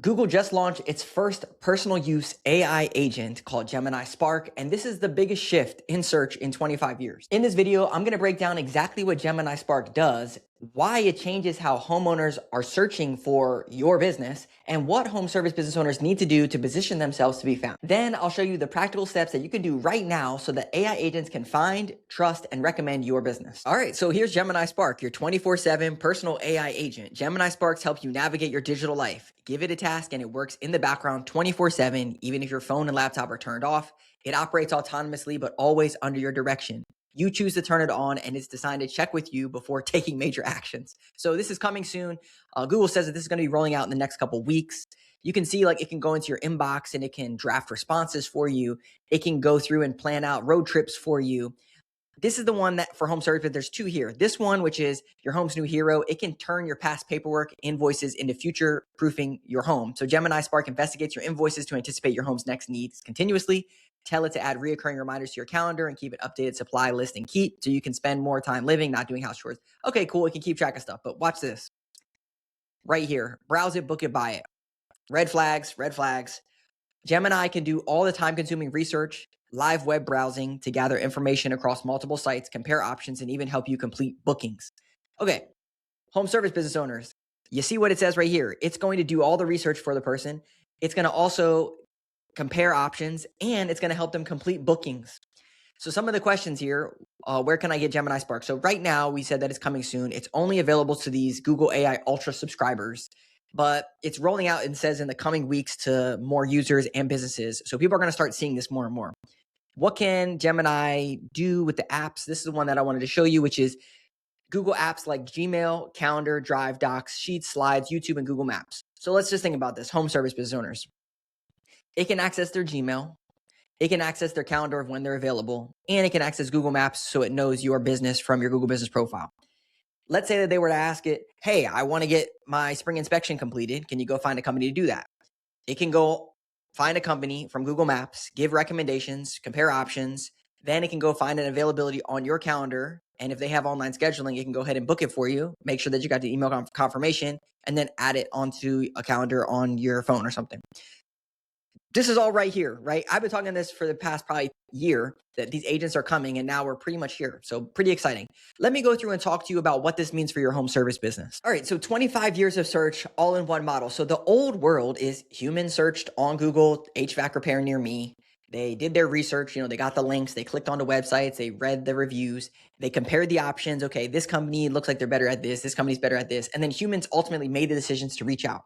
Google just launched its first personal use AI agent called Gemini Spark, and this is the biggest shift in search in 25 years. In this video, I'm going to break down exactly what Gemini Spark does, why it changes how homeowners are searching for your business, and what home service business owners need to do to position themselves to be found. Then I'll show you the practical steps that you can do right now so that AI agents can find, trust, and recommend your business. All right, so here's Gemini Spark, your 24/7 personal AI agent. Gemini Sparks helps you navigate your digital life. Give it a task and it works in the background 24/7, even if your phone and laptop are turned off. It operates autonomously, but always under your direction. You choose to turn it on, and it's designed to check with you before taking major actions. So this is coming soon. Google says that this is going to be rolling out in the next couple weeks. You can see like it can go into your inbox and it can draft responses for you. It can go through and plan out road trips for you. This is the one that for home service, but there's two here. This one, which is your home's new hero, it can turn your past paperwork invoices into future proofing your home. So Gemini Spark investigates your invoices to anticipate your home's next needs continuously. Tell it to add reoccurring reminders to your calendar and keep an updated supply list and keep so you can spend more time living, not doing house chores. Okay, cool. It can keep track of stuff, but watch this right here. Browse it, book it, buy it. Red flags, red flags. Gemini can do all the time-consuming research, live web browsing to gather information across multiple sites, compare options, and even help you complete bookings. Okay, home service business owners, you see what it says right here. It's going to do all the research for the person. It's going to also compare options, and it's going to help them complete bookings. So some of the questions here, where can I get Gemini Spark? So right now, we said that it's coming soon. It's only available to these Google AI Ultra subscribers, but it's rolling out and says in the coming weeks to more users and businesses. So people are going to start seeing this more and more. What can Gemini do with the apps? This is the one that I wanted to show you, which is Google apps like Gmail, Calendar, Drive, Docs, Sheets, Slides, YouTube, and Google Maps. So let's just think about this. Home service business owners. It can access their Gmail. It can access their calendar of when they're available, and it can access Google Maps so it knows your business from your Google business profile. Let's say that they were to ask it, hey, I want to get my spring inspection completed. Can you go find a company to do that? It can go find a company from Google Maps, give recommendations, compare options. Then it can go find an availability on your calendar. And if they have online scheduling, it can go ahead and book it for you. Make sure that you got the email confirmation and then add it onto a calendar on your phone or something. This is all right here, right? I've been talking this for the past probably year that these agents are coming, and now we're pretty much here. So pretty exciting. Let me go through and talk to you about what this means for your home service business. All right, so 25 years of search all in one model. So the old world is humans searched on Google, HVAC repair near me. They did their research, they got the links, they clicked onto websites, they read the reviews, they compared the options. Okay, this company looks like they're better at this company's better at this. And then humans ultimately made the decisions to reach out.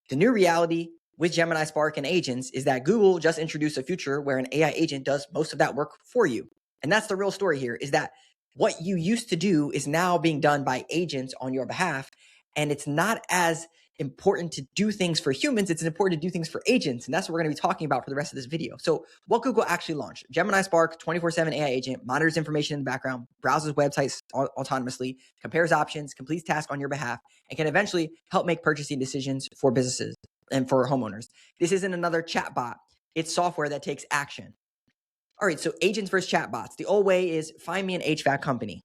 The new reality with Gemini Spark and agents is that Google just introduced a future where an AI agent does most of that work for you. And that's the real story here, is that what you used to do is now being done by agents on your behalf. And it's not as important to do things for humans. It's important to do things for agents. And that's what we're going to be talking about for the rest of this video. So what Google actually launched: Gemini Spark 24/7 AI agent, monitors information in the background, browses websites autonomously, compares options, completes tasks on your behalf, and can eventually help make purchasing decisions for businesses and for homeowners. This isn't another chatbot. It's software that takes action. All right, so agents versus chatbots. The old way is find me an HVAC company.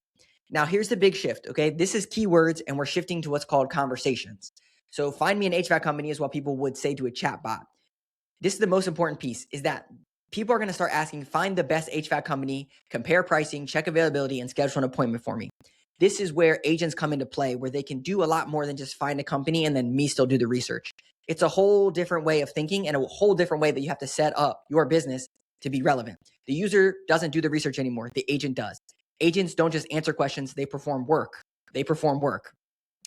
Now here's the big shift, okay? This is keywords and we're shifting to what's called conversations. So find me an HVAC company is what people would say to a chatbot. This is the most important piece, is that people are going to start asking, find the best HVAC company, compare pricing, check availability, and schedule an appointment for me. This is where agents come into play, where they can do a lot more than just find a company and then me still do the research. It's a whole different way of thinking and a whole different way that you have to set up your business to be relevant. The user doesn't do the research anymore. The agent does. Agents don't just answer questions. They perform work.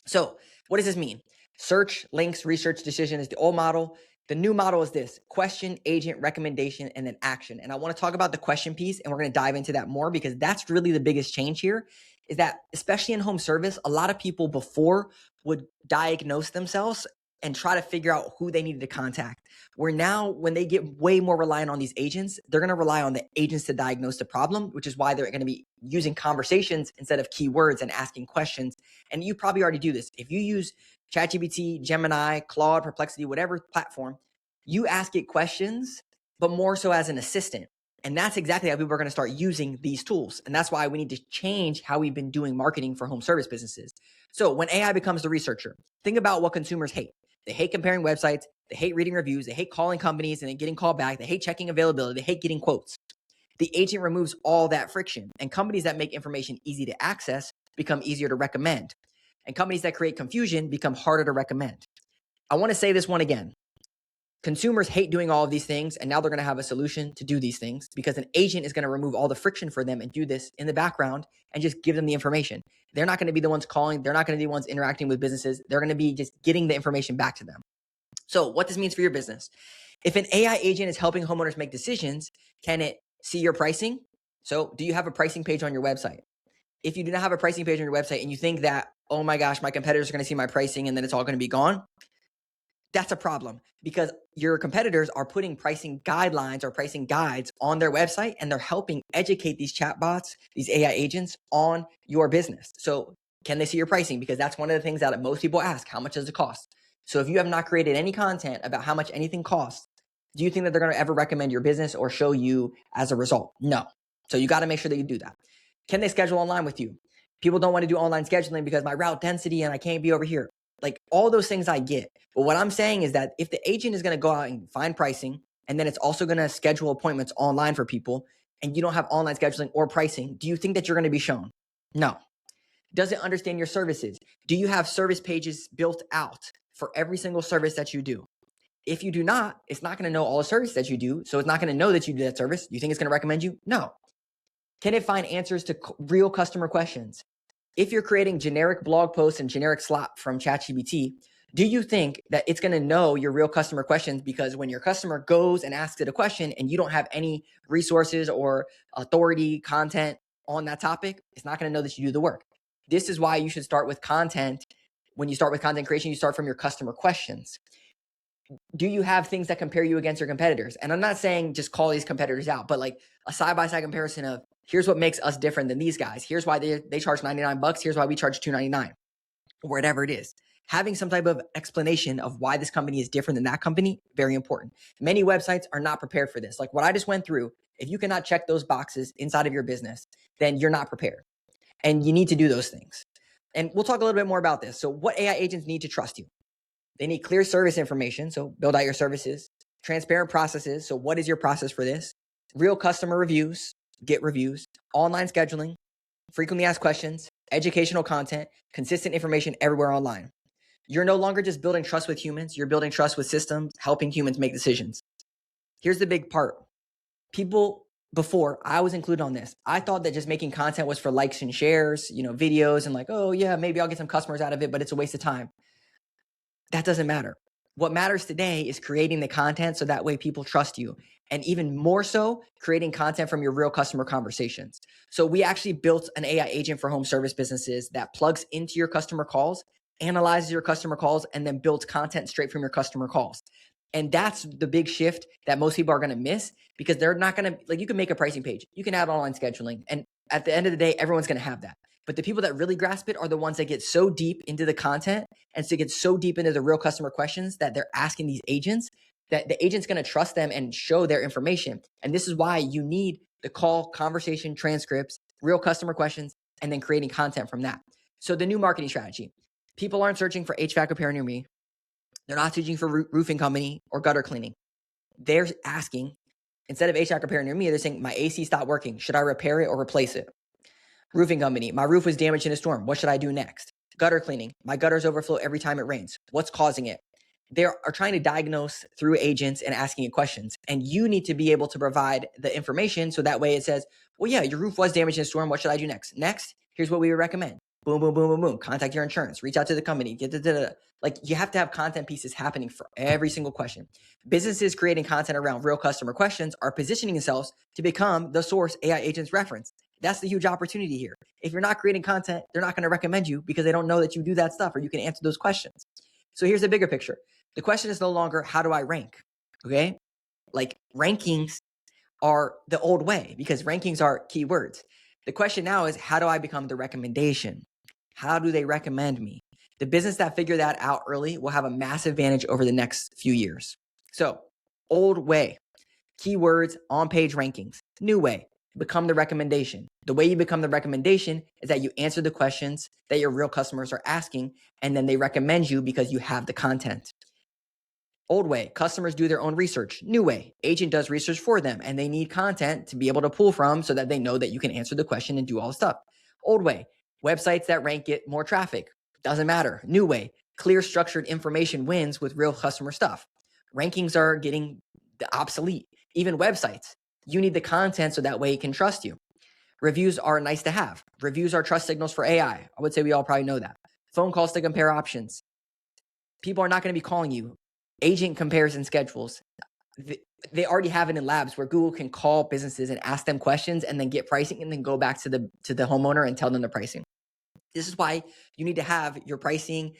So what does this mean? Search, links, research, decision is the old model. The new model is this: question, agent, recommendation, and then action. And I want to talk about the question piece, and we're going to dive into that more because that's really the biggest change here, is that especially in home service, a lot of people before would diagnose themselves and try to figure out who they needed to contact. Where now, when they get way more reliant on these agents, they're going to rely on the agents to diagnose the problem, which is why they're going to be using conversations instead of keywords and asking questions. And you probably already do this. If you use ChatGPT, Gemini, Claude, Perplexity, whatever platform, you ask it questions, but more so as an assistant. And that's exactly how people are going to start using these tools. And that's why we need to change how we've been doing marketing for home service businesses. So when AI becomes the researcher, think about what consumers hate. They hate comparing websites. They hate reading reviews. They hate calling companies and then getting called back. They hate checking availability. They hate getting quotes. The agent removes all that friction, and companies that make information easy to access become easier to recommend. And companies that create confusion become harder to recommend. I want to say this one again. Consumers hate doing all of these things, and now they're going to have a solution to do these things because an agent is going to remove all the friction for them and do this in the background and just give them the information. They're not going to be the ones calling. They're not going to be the ones interacting with businesses. They're going to be just getting the information back to them. So what this means for your business. If an AI agent is helping homeowners make decisions, can it see your pricing? So do you have a pricing page on your website? If you do not have a pricing page on your website and you think that, oh my gosh, my competitors are going to see my pricing and then it's all going to be gone, that's a problem because your competitors are putting pricing guidelines or pricing guides on their website and they're helping educate these chatbots, these AI agents on your business. So can they see your pricing? Because that's one of the things that most people ask, how much does it cost? So if you have not created any content about how much anything costs, do you think that they're going to ever recommend your business or show you as a result? No. So you got to make sure that you do that. Can they schedule online with you? People don't want to do online scheduling because my route density and I can't be over here. Like all those things I get. But what I'm saying is that if the agent is going to go out and find pricing, and then it's also going to schedule appointments online for people, and you don't have online scheduling or pricing, do you think that you're going to be shown? No. Does it understand your services? Do you have service pages built out for every single service that you do? If you do not, it's not going to know all the service that you do. So it's not going to know that you do that service. Do you think it's going to recommend you? No. Can it find answers to real customer questions? If you're creating generic blog posts and generic slop from ChatGPT, do you think that it's going to know your real customer questions? Because when your customer goes and asks it a question and you don't have any resources or authority content on that topic, it's not going to know that you do the work. This is why you should start with content. When you start with content creation, you start from your customer questions. Do you have things that compare you against your competitors? And I'm not saying just call these competitors out, but like a side-by-side comparison of here's what makes us different than these guys. Here's why they charge $99. Here's why we charge $299 or whatever it is. Having some type of explanation of why this company is different than that company, very important. Many websites are not prepared for this. Like what I just went through, if you cannot check those boxes inside of your business, then you're not prepared. And you need to do those things. And we'll talk a little bit more about this. So what AI agents need to trust you? They need clear service information. So build out your services, transparent processes. So what is your process for this? Real customer reviews, get reviews, online scheduling, frequently asked questions, educational content, consistent information everywhere online. You're no longer just building trust with humans. You're building trust with systems, helping humans make decisions. Here's the big part. People before I was included on this, I thought that just making content was for likes and shares, videos and like, oh yeah, maybe I'll get some customers out of it, but it's a waste of time. That doesn't matter. What matters today is creating the content so that way people trust you. And even more so, creating content from your real customer conversations. So we actually built an AI agent for home service businesses that plugs into your customer calls, analyzes your customer calls, and then builds content straight from your customer calls. And that's the big shift that most people are going to miss because they're not going to, like, you can make a pricing page, you can add online scheduling, and at the end of the day, everyone's going to have that. But the people that really grasp it are the ones that get so deep into the content and to get so deep into the real customer questions that they're asking these agents that the agent's going to trust them and show their information. And this is why you need the call, conversation, transcripts, real customer questions, and then creating content from that. So the new marketing strategy, people aren't searching for HVAC repair near me. They're not searching for roofing company or gutter cleaning. They're asking, instead of HVAC repair near me, they're saying my AC stopped working. Should I repair it or replace it? Roofing company, my roof was damaged in a storm. What should I do next? Gutter cleaning, my gutters overflow every time it rains. What's causing it? They are trying to diagnose through agents and asking it questions. And you need to be able to provide the information so that way it says, well, yeah, your roof was damaged in a storm. What should I do next? Next, here's what we would recommend. Boom, boom, boom, boom, boom. Contact your insurance. Reach out to the company. Like you have to have content pieces happening for every single question. Businesses creating content around real customer questions are positioning themselves to become the source AI agents reference. That's the huge opportunity here. If you're not creating content, they're not going to recommend you because they don't know that you do that stuff or you can answer those questions. So here's the bigger picture. The question is no longer, how do I rank? Okay. Like rankings are the old way because rankings are keywords. The question now is, how do I become the recommendation? How do they recommend me? The business that figure that out early will have a massive advantage over the next few years. So old way, keywords, on-page rankings. New way, become the recommendation. The way you become the recommendation is that you answer the questions that your real customers are asking, and then they recommend you because you have the content. Old way, customers do their own research. New way, agent does research for them and they need content to be able to pull from so that they know that you can answer the question and do all the stuff. Old way, websites that rank get more traffic. Doesn't matter. New way, clear structured information wins with real customer stuff. Rankings are getting obsolete. Even websites, you need the content so that way it can trust you. Reviews are nice to have. Reviews are trust signals for AI. I would say we all probably know that. Phone calls to compare options. People are not going to be calling you. Agent comparison schedules. They already have it in labs where Google can call businesses and ask them questions and then get pricing and then go back to the homeowner and tell them the pricing. This is why you need to have your pricing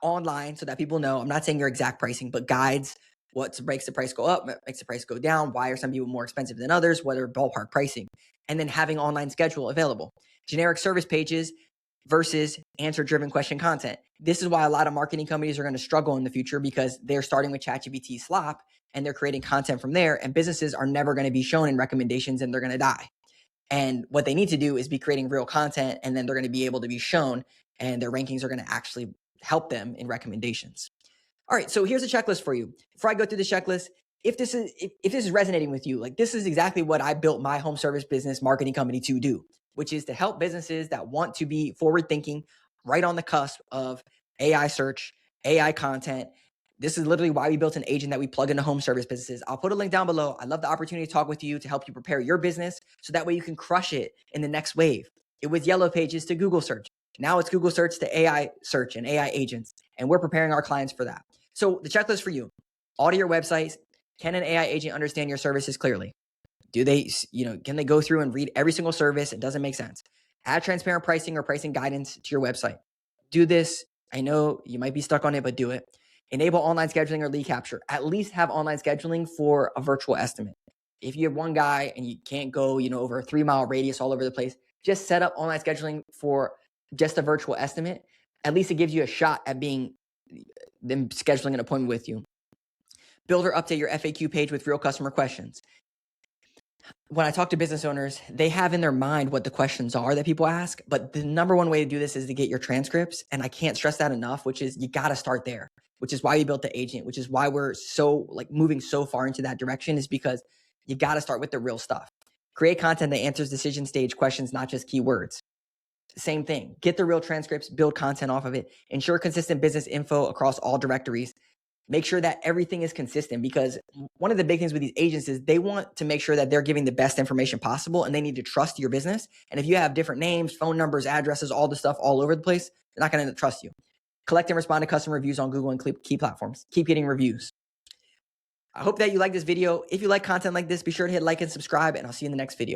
online so that people know. I'm not saying your exact pricing, but guides. What makes the price go up, makes the price go down. Why are some people more expensive than others? What are ballpark pricing? And then having online schedule available. Generic service pages versus answer-driven question content. This is why a lot of marketing companies are going to struggle in the future because they're starting with ChatGPT slop and they're creating content from there, and businesses are never going to be shown in recommendations and they're going to die. And what they need to do is be creating real content, and then they're going to be able to be shown and their rankings are going to actually help them in recommendations. All right, so here's a checklist for you. Before I go through the checklist, if this is resonating with you, like this is exactly what I built my home service business marketing company to do, which is to help businesses that want to be forward thinking, right on the cusp of AI search, AI content. This is literally why we built an agent that we plug into home service businesses. I'll put a link down below. I'd love the opportunity to talk with you to help you prepare your business so that way you can crush it in the next wave. It was Yellow Pages to Google search. Now it's Google search to AI search and AI agents. And we're preparing our clients for that. So the checklist for you, audit your websites. Can an AI agent understand your services clearly? Do they, can they go through and read every single service? It doesn't make sense. Add transparent pricing or pricing guidance to your website. Do this. I know you might be stuck on it, but do it. Enable online scheduling or lead capture. At least have online scheduling for a virtual estimate. If you have one guy and you can't go, over a 3-mile radius all over the place, just set up online scheduling for just a virtual estimate. At least it gives you a shot at them scheduling an appointment with you. Build or update your FAQ page with real customer questions. When I talk to business owners, they have in their mind what the questions are that people ask, but the number one way to do this is to get your transcripts. And I can't stress that enough, which is you got to start there, which is why we built the agent, which is why we're so moving so far into that direction, is because you got to start with the real stuff. Create content that answers decision stage questions, not just keywords. Same thing, get the real transcripts, build content off of it, ensure consistent business info across all directories. Make sure that everything is consistent, because one of the big things with these agents is they want to make sure that they're giving the best information possible, and they need to trust your business. And if you have different names, phone numbers, addresses, all the stuff all over the place, they're not going to trust you. Collect and respond to customer reviews on Google and key platforms. Keep getting reviews. I hope that you like this video. If you like content like this, be sure to hit like and subscribe, and I'll see you in the next video.